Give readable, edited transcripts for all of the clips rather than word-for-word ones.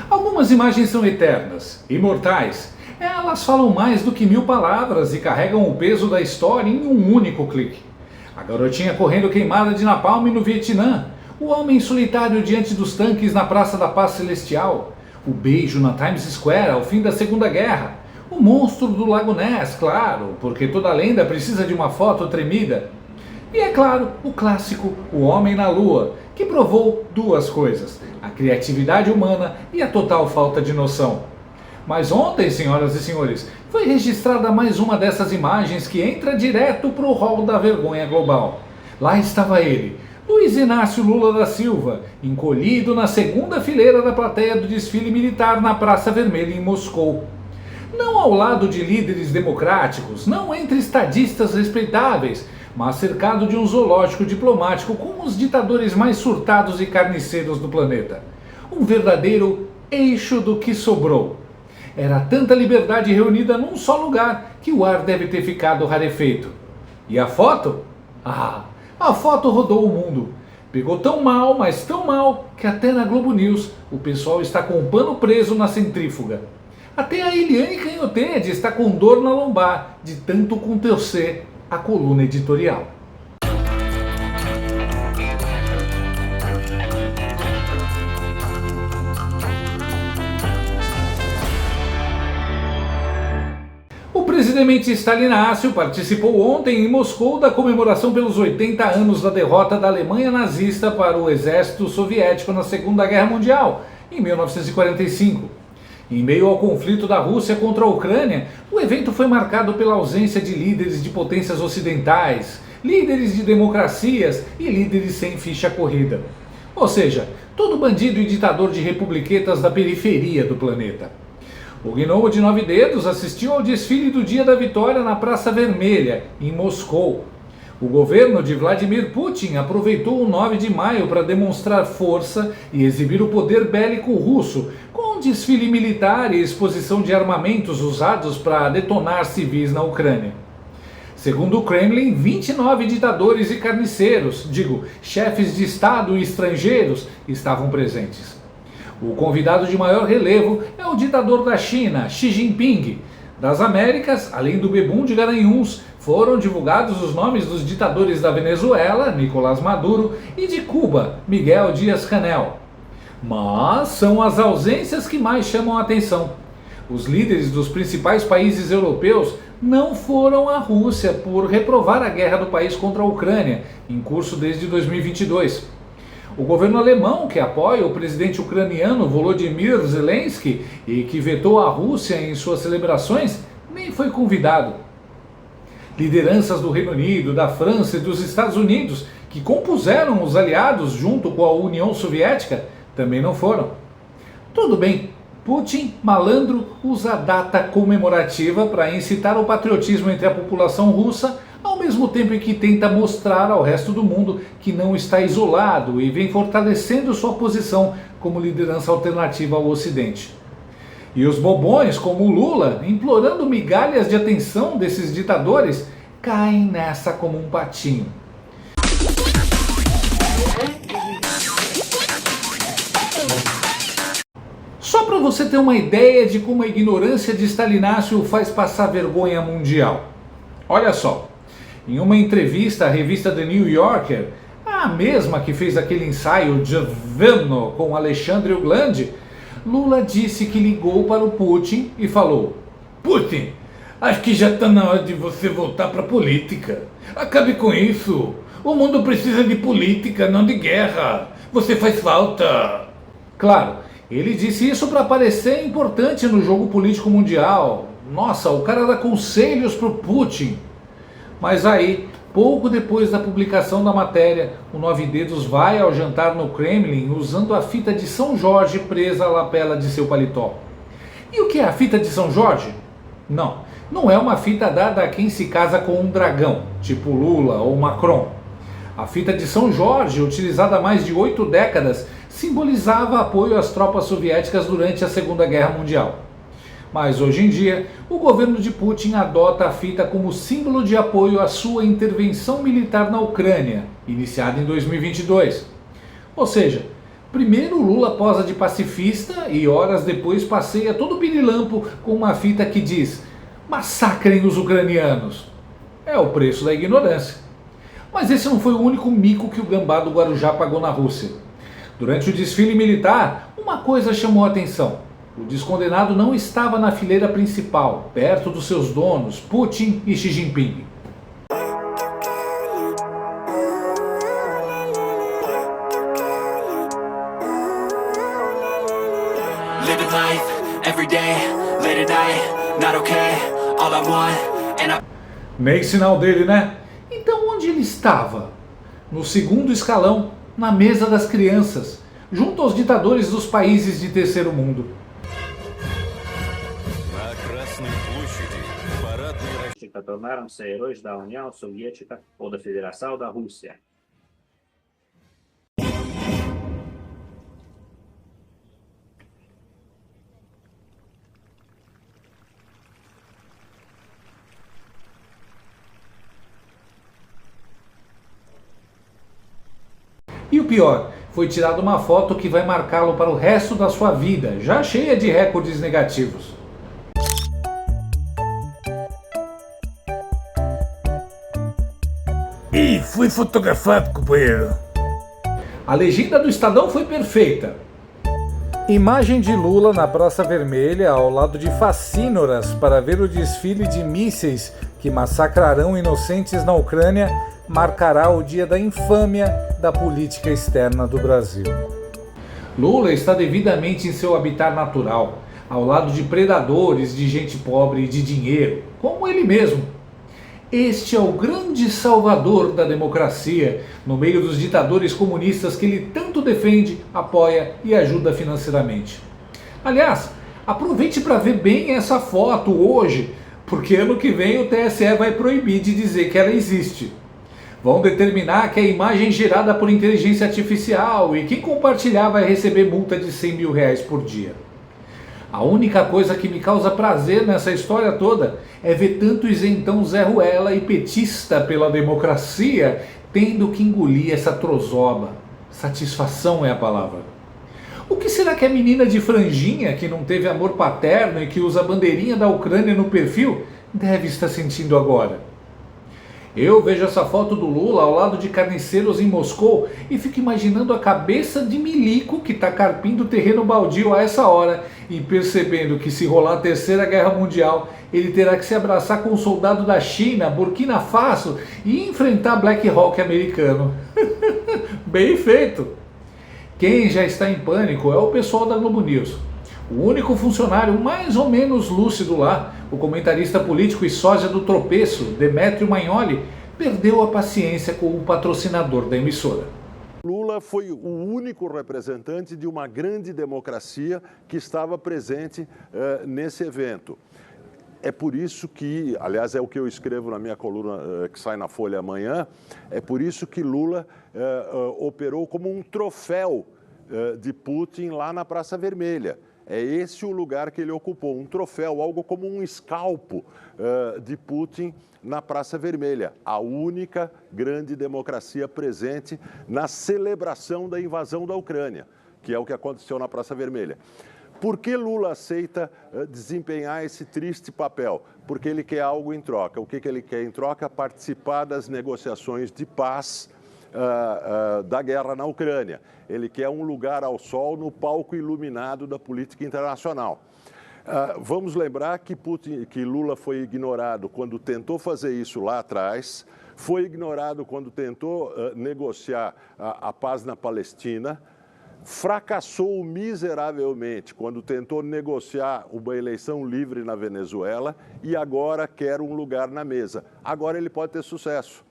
Algumas imagens são eternas, imortais. Elas falam mais do que 1000 palavras e carregam o peso da história em um único clique. A garotinha correndo queimada de napalm no Vietnã, o homem solitário diante dos tanques na Praça da Paz Celestial, o beijo na Times Square ao fim da Segunda Guerra, o monstro do Lago Ness, claro, porque toda lenda precisa de uma foto tremida. E é claro, o clássico O Homem na Lua, que provou duas coisas: a criatividade humana e a total falta de noção. Mas ontem, senhoras e senhores, foi registrada mais uma dessas imagens que entra direto para o hall da vergonha global. Lá estava ele, Luiz Inácio Lula da Silva, encolhido na segunda fileira da plateia do desfile militar na Praça Vermelha em Moscou. Não ao lado de líderes democráticos, não entre estadistas respeitáveis, mas cercado de um zoológico diplomático com os ditadores mais surtados e carniceiros do planeta. Um verdadeiro eixo do que sobrou. Era tanta liberdade reunida num só lugar que o ar deve ter ficado rarefeito. E a foto? A foto rodou o mundo. Pegou tão mal, mas tão mal, que até na Globo News o pessoal está com o pano preso na centrífuga. Até a Eliane Canhottede está com dor na lombar de tanto contorcer a coluna editorial. O presidente Stalin Inácio participou ontem em Moscou da comemoração pelos 80 anos da derrota da Alemanha nazista para o exército soviético na Segunda Guerra Mundial, em 1945. Em meio ao conflito da Rússia contra a Ucrânia, o evento foi marcado pela ausência de líderes de potências ocidentais, líderes de democracias e líderes sem ficha corrida. Ou seja, todo bandido e ditador de republiquetas da periferia do planeta. O gnomo de 9 dedos assistiu ao desfile do Dia da Vitória na Praça Vermelha, em Moscou. O governo de Vladimir Putin aproveitou o 9 de maio para demonstrar força e exibir o poder bélico russo, com desfile militar e exposição de armamentos usados para detonar civis na Ucrânia. Segundo o Kremlin, 29 ditadores e carniceiros, chefes de Estado e estrangeiros, estavam presentes. O convidado de maior relevo é o ditador da China, Xi Jinping. Das Américas, além do bebum de Garanhuns, foram divulgados os nomes dos ditadores da Venezuela, Nicolás Maduro, e de Cuba, Miguel Díaz-Canel. Mas são as ausências que mais chamam a atenção. Os líderes dos principais países europeus não foram à Rússia por reprovar a guerra do país contra a Ucrânia, em curso desde 2022. O governo alemão, que apoia o presidente ucraniano Volodymyr Zelensky e que vetou a Rússia em suas celebrações, nem foi convidado. Lideranças do Reino Unido, da França e dos Estados Unidos, que compuseram os aliados junto com a União Soviética, também não foram. Tudo bem, Putin, malandro, usa a data comemorativa para incitar o patriotismo entre a população russa, ao mesmo tempo em que tenta mostrar ao resto do mundo que não está isolado e vem fortalecendo sua posição como liderança alternativa ao Ocidente. E os bobões, como o Lula, implorando migalhas de atenção desses ditadores, caem nessa como um patinho. Só para você ter uma ideia de como a ignorância de Stalinácio faz passar vergonha mundial. Olha só. Em uma entrevista à revista The New Yorker, a mesma que fez aquele ensaio Giovanni com Alexandre Uglandi, Lula disse que ligou para o Putin e falou: Putin, acho que já está na hora de você voltar para a política. Acabe com isso. O mundo precisa de política, não de guerra. Você faz falta. Claro, ele disse isso para parecer importante no jogo político mundial. Nossa, o cara dá conselhos para o Putin. Mas aí, pouco depois da publicação da matéria, o 9 Dedos vai ao jantar no Kremlin usando a fita de São Jorge presa à lapela de seu paletó. E o que é a fita de São Jorge? Não é uma fita dada a quem se casa com um dragão, tipo Lula ou Macron. A fita de São Jorge, utilizada há mais de 8 décadas, simbolizava apoio às tropas soviéticas durante a Segunda Guerra Mundial. Mas hoje em dia, o governo de Putin adota a fita como símbolo de apoio à sua intervenção militar na Ucrânia, iniciada em 2022. Ou seja, Primeiro, Lula posa de pacifista e horas depois passeia todo pirilampo com uma fita que diz: massacrem os ucranianos. É o preço da ignorância. Mas esse não foi o único mico que o gambá do Guarujá pagou na Rússia. Durante o desfile militar, uma coisa chamou a atenção. O descondenado não estava na fileira principal, perto dos seus donos, Putin e Xi Jinping. Nem sinal dele, né? Então onde ele estava? No segundo escalão, na mesa das crianças, junto aos ditadores dos países de terceiro mundo. Tornaram-se heróis da União Soviética ou da Federação da Rússia. E o pior, foi tirada uma foto que vai marcá-lo para o resto da sua vida, já cheia de recordes negativos. Ih, fui fotografado, companheiro. A legenda do Estadão foi perfeita. Imagem de Lula na Praça Vermelha ao lado de facínoras para ver o desfile de mísseis que massacrarão inocentes na Ucrânia marcará o dia da infâmia da política externa do Brasil. Lula está devidamente em seu habitat natural, ao lado de predadores, de gente pobre e de dinheiro, como ele mesmo. Este é o grande salvador da democracia, no meio dos ditadores comunistas que ele tanto defende, apoia e ajuda financeiramente. Aliás, aproveite para ver bem essa foto hoje, porque ano que vem o TSE vai proibir de dizer que ela existe. Vão determinar que é imagem gerada por inteligência artificial e quem compartilhar vai receber multa de R$100 mil por dia. A única coisa que me causa prazer nessa história toda é ver tanto isentão Zé Ruela e petista pela democracia tendo que engolir essa trozoba. Satisfação é a palavra. O que será que a menina de franjinha, que não teve amor paterno e que usa a bandeirinha da Ucrânia no perfil, deve estar sentindo agora? Eu vejo essa foto do Lula ao lado de carniceiros em Moscou e fico imaginando a cabeça de milico que está carpindo terreno baldio a essa hora e percebendo que se rolar a Terceira Guerra Mundial, ele terá que se abraçar com um soldado da China, Burkina Faso e enfrentar Black Hawk americano. Bem feito! Quem já está em pânico é o pessoal da Globo News. O único funcionário mais ou menos lúcido lá, o comentarista político e sósia do tropeço, Demetrio Magnoli, perdeu a paciência com o patrocinador da emissora. Lula foi o único representante de uma grande democracia que estava presente nesse evento. É por isso que, aliás, é o que eu escrevo na minha coluna que sai na Folha amanhã, é por isso que Lula operou como um troféu de Putin lá na Praça Vermelha. É esse o lugar que ele ocupou, um troféu, algo como um escalpo de Putin na Praça Vermelha, a única grande democracia presente na celebração da invasão da Ucrânia, que é o que aconteceu na Praça Vermelha. Por que Lula aceita desempenhar esse triste papel? Porque ele quer algo em troca. O que ele quer em troca? Participar das negociações de paz da guerra na Ucrânia. Ele quer um lugar ao sol no palco iluminado da política internacional. Vamos lembrar que Lula foi ignorado quando tentou fazer isso lá atrás, foi ignorado quando tentou negociar a paz na Palestina, fracassou miseravelmente quando tentou negociar uma eleição livre na Venezuela e agora quer um lugar na mesa. Agora ele pode ter sucesso.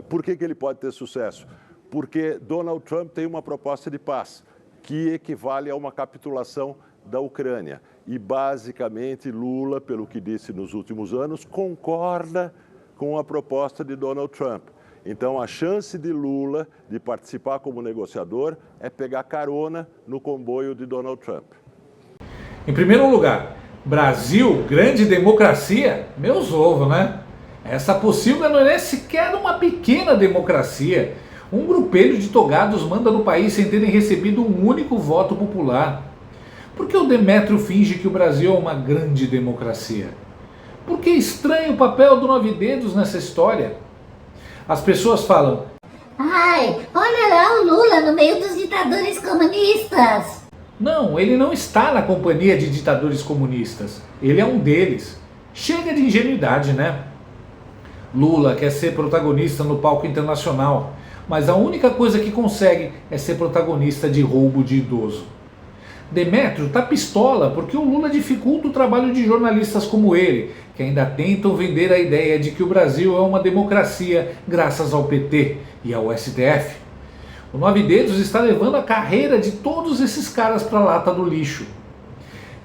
Por que ele pode ter sucesso? Porque Donald Trump tem uma proposta de paz que equivale a uma capitulação da Ucrânia. E, basicamente, Lula, pelo que disse nos últimos anos, concorda com a proposta de Donald Trump. Então, a chance de Lula de participar como negociador é pegar carona no comboio de Donald Trump. Em primeiro lugar, Brasil, grande democracia? Meus ovos, né? Essa pocilga não é sequer uma pequena democracia. Um grupelho de togados manda no país sem terem recebido um único voto popular. Por que o Demétrio finge que o Brasil é uma grande democracia? Por que estranha o papel do Nove Dedos nessa história? As pessoas falam: ai, olha lá o Lula no meio dos ditadores comunistas. não, ele não está na companhia de ditadores comunistas. Ele é um deles. Chega de ingenuidade, né? Lula quer ser protagonista no palco internacional, mas a única coisa que consegue é ser protagonista de roubo de idoso. Demétrio tá pistola porque o Lula dificulta o trabalho de jornalistas como ele, que ainda tentam vender a ideia de que o Brasil é uma democracia graças ao PT e ao STF. O Nove Dedos está levando a carreira de todos esses caras para a lata do lixo.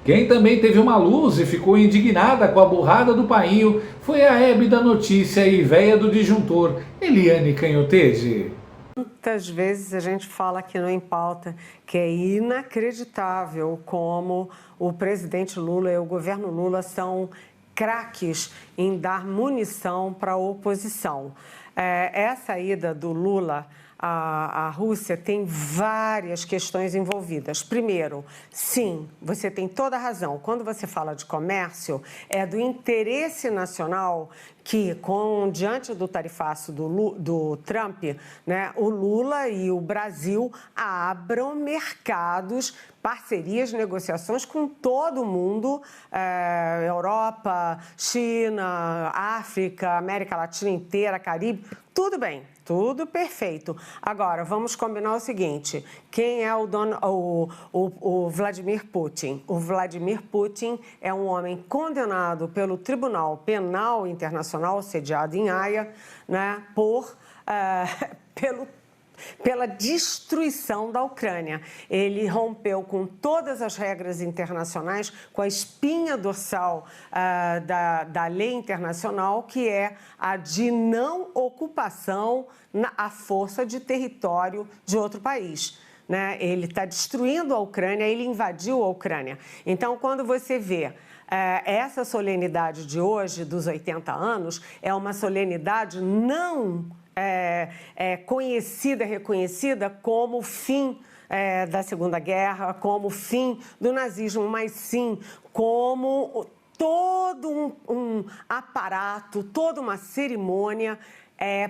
Quem também teve uma luz e ficou indignada com a burrada do painho foi a Hebe da notícia e véia do disjuntor, Eliane Canhottede. Muitas vezes a gente fala aqui no Em Pauta que é inacreditável como o presidente Lula e o governo Lula são craques em dar munição para a oposição. Essa ida do Lula à Rússia tem várias questões envolvidas. Primeiro, sim, você tem toda a razão. Quando você fala de comércio, é do interesse nacional que, diante do tarifaço do Trump, né, o Lula e o Brasil abram mercados, parcerias, negociações com todo mundo, Europa, China, África, América Latina inteira, Caribe, tudo bem. Tudo perfeito. Agora, vamos combinar o seguinte, quem é o Vladimir Putin? O Vladimir Putin é um homem condenado pelo Tribunal Penal Internacional, sediado em Haia, né, pela destruição da Ucrânia. Ele rompeu com todas as regras internacionais, com a espinha dorsal da lei internacional, que é a de não ocupação à força de território de outro país. Né? Ele está destruindo a Ucrânia, ele invadiu a Ucrânia. Então, quando você vê essa solenidade de hoje, dos 80 anos, é uma solenidade não reconhecida como o fim da Segunda Guerra, como o fim do nazismo, mas sim como todo um aparato, toda uma cerimônia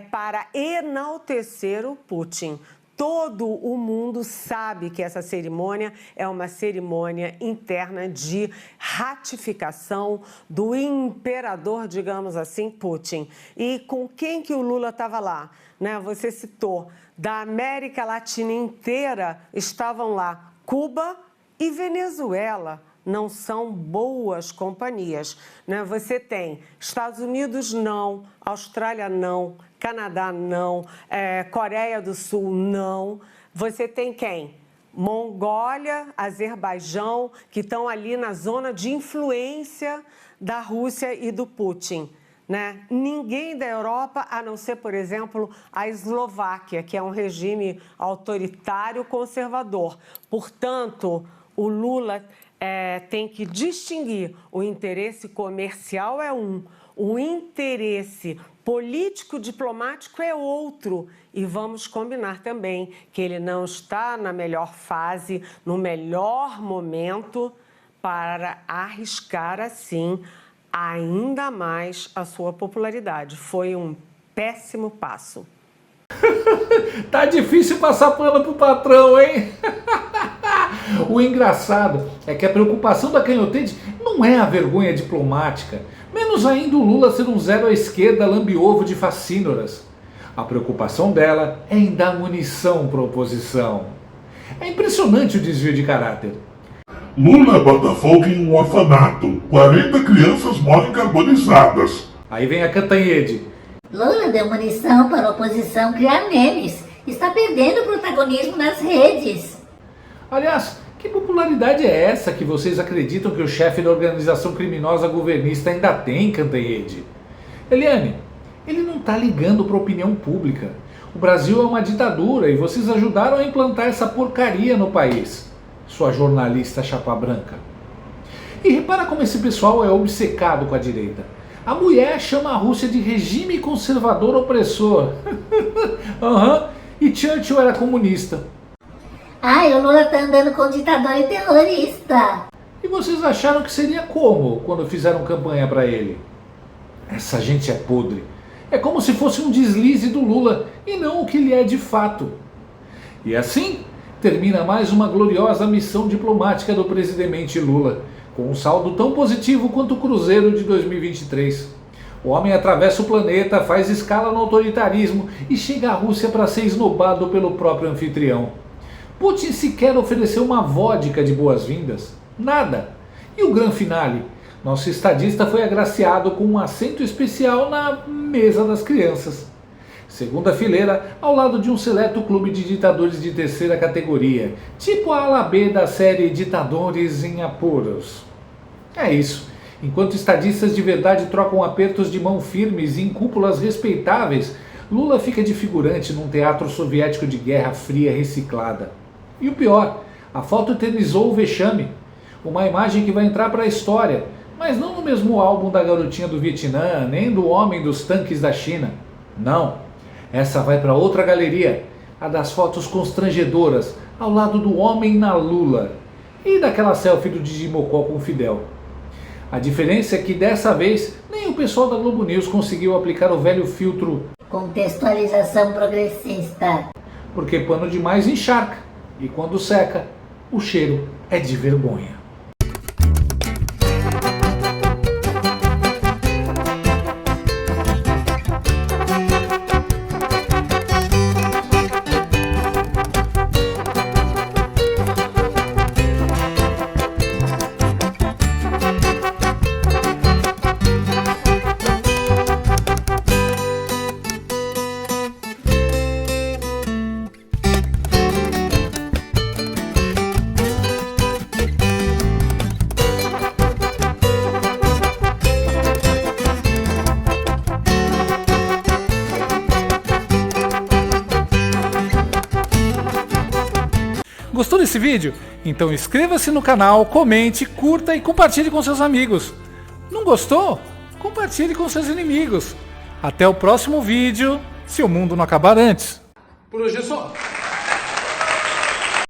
para enaltecer o Putin. Todo o mundo sabe que essa cerimônia é uma cerimônia interna de ratificação do imperador, digamos assim, Putin. E com quem que o Lula estava lá? Né? Você citou, da América Latina inteira estavam lá Cuba e Venezuela. Não são boas companhias, né? Você tem Estados Unidos não, Austrália não, Canadá não, Coreia do Sul não. Você tem quem? Mongólia, Azerbaijão, que estão ali na zona de influência da Rússia e do Putin. Né? Ninguém da Europa, a não ser, por exemplo, a Eslováquia, que é um regime autoritário conservador. Portanto, o Lula tem que distinguir. O interesse comercial é um, o interesse político-diplomático é outro. E vamos combinar também que ele não está na melhor fase, no melhor momento para arriscar, assim, ainda mais a sua popularidade. Foi um péssimo passo. Tá difícil passar pano pro patrão, hein? O engraçado é que a preocupação da Canhottede não é a vergonha diplomática, menos ainda o Lula ser um zero à esquerda lambe-ovo de facínoras. A preocupação dela é em dar munição para a oposição. É impressionante o desvio de caráter. Lula bota fogo em um orfanato. 40 crianças morrem carbonizadas. Aí vem a Cantanhede. Lula deu munição para a oposição criar memes. Está perdendo protagonismo nas redes. Aliás, que popularidade é essa que vocês acreditam que o chefe da organização criminosa governista ainda tem, Cantanhede? Eliane, ele não está ligando para a opinião pública. O Brasil é uma ditadura e vocês ajudaram a implantar essa porcaria no país, sua jornalista chapa branca. E repara como esse pessoal é obcecado com a direita. A mulher chama a Rússia de regime conservador opressor. e Churchill era comunista. Ai, o Lula tá andando com ditador e terrorista. E vocês acharam que seria como quando fizeram campanha para ele? Essa gente é podre. É como se fosse um deslize do Lula e não o que ele é de fato. E assim termina mais uma gloriosa missão diplomática do presidente Lula, com um saldo tão positivo quanto o Cruzeiro de 2023. O homem atravessa o planeta, faz escala no autoritarismo e chega à Rússia para ser esnobado pelo próprio anfitrião. Putin sequer ofereceu uma vodka de boas-vindas. Nada. E o grande finale? Nosso estadista foi agraciado com um assento especial na mesa das crianças. Segunda fileira, ao lado de um seleto clube de ditadores de terceira categoria, tipo a ala B da série Ditadores em Apuros. É isso. Enquanto estadistas de verdade trocam apertos de mão firmes em cúpulas respeitáveis, Lula fica de figurante num teatro soviético de Guerra Fria reciclada. E o pior, a foto eternizou o vexame. Uma imagem que vai entrar para a história, mas não no mesmo álbum da garotinha do Vietnã, nem do homem dos tanques da China. Não, essa vai para outra galeria, a das fotos constrangedoras, ao lado do homem na Lula. E daquela selfie do Digimocó com o Fidel. A diferença é que dessa vez, nem o pessoal da Globo News conseguiu aplicar o velho filtro Contextualização progressista. porque pano demais encharca, e quando seca, o cheiro é de vergonha. Gostou desse vídeo? Então inscreva-se no canal, comente, curta e compartilhe com seus amigos. Não gostou? Compartilhe com seus inimigos. Até o próximo vídeo, se o mundo não acabar antes. Por hoje é só.